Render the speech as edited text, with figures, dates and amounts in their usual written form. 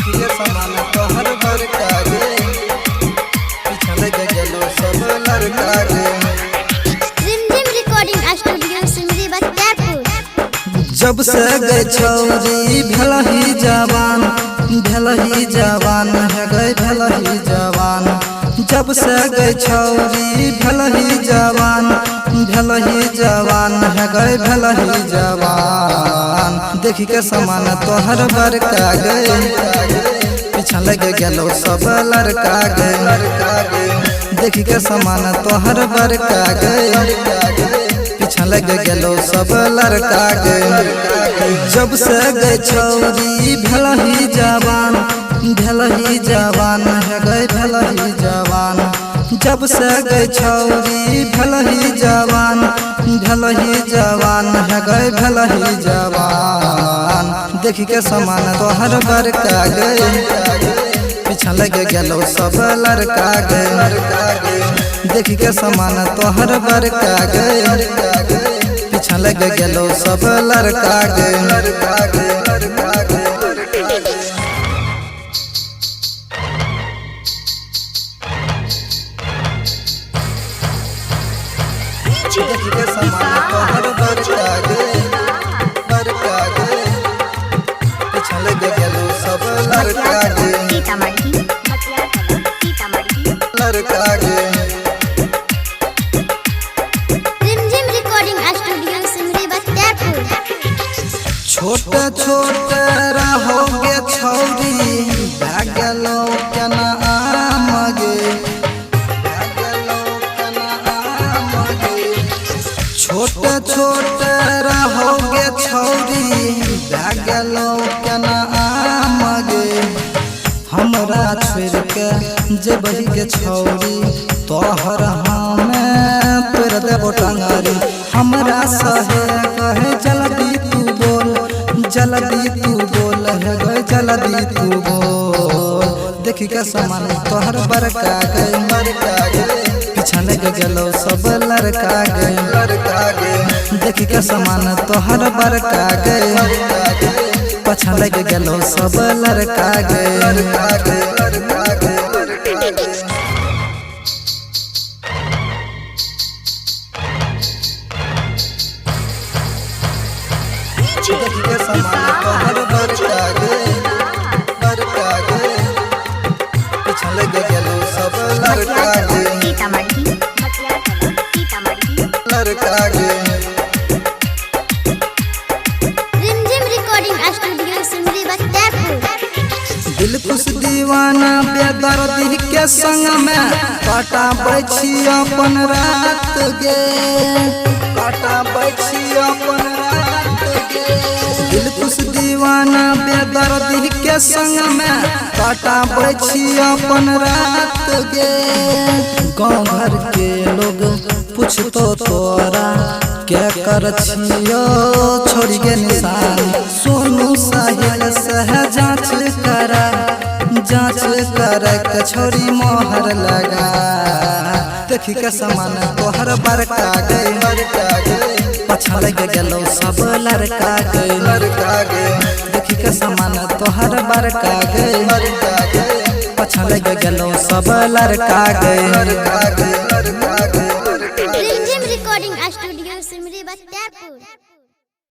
देखिए समान तोहर बड़का गे पीछा लग गेलो सब लड़का गे। रिमझिम रिकॉर्डिंग स्टूडियो सिमरी बख्तियारपुर। जब से गए छौरी भलही जवान है गए भलही जवान। जब से गए छौरी भलही जवान है गए भलही जवान। देखी के समान तोहर बड़का गए पीछा लग गेलो सब लड़का गए। देखी के समान तोहर बड़का गए पीछा लग गेलो सब लड़का गए। जब से गए छौरी भलही जवान है गए भलही जवान। जब से गए छौरी भलही जवान है गए भलही जवान। देखी के समान तोहर बड़का गए पीछा लग गेलो सब लड़का गए। देखी के समान तोहर बड़का गए पीछा लग गेलो सब लड़का गए। देखी के समान तोहर बड़का गे पीछा लग गेलो सब लड़का गे लड़का गे। रिमझिम रिकॉर्डिंग स्टूडियो सिमरी बख्तियारपुर। छोटे रहोगे छौरी भागलो केना आम गे छोटे रहोगे छौरी भागलो केना आम गे। हमरा छोड़ के जेबही के छौरी तोहर हमें पेड़ देबो टंगरी। हमरा सहे कहे जल्दी तू बोल है गए जल्दी तू बोल। देखी के समान तोहर बड़का गए पीछा लग गेलो सब लड़का गए। देखी के समान तोहर बड़का गए पछा लग गेलो सब लड़का गए। देखी के समान तोहर बड़का गे पीछा लग गेलो सब लड़का गे लड़का गे। रिमझिम रिकॉर्डिंग स्टूडियो सिमरी बख्तियारपुर। दिल खुश दीवाना बेदर्दी के संग में कटाबै छी अपन रात गे दिल खुश दीवाना बेदर्दी के संग में कटाबै छी अपन रात गे। गाँव घर के लोग पूछतो तोरा क्या कर छियो छोड़ी के निशान। सोनू साहिल सह जांच कर के छोड़ी मोहर लगा। देखी के समान तोहर बड़का गए पछा लग गेलो सब लड़का गए। देखी के समान तोहर बड़का गए पछा लग गेलो सब लड़का गए। रिमझिम रिकॉर्डिंग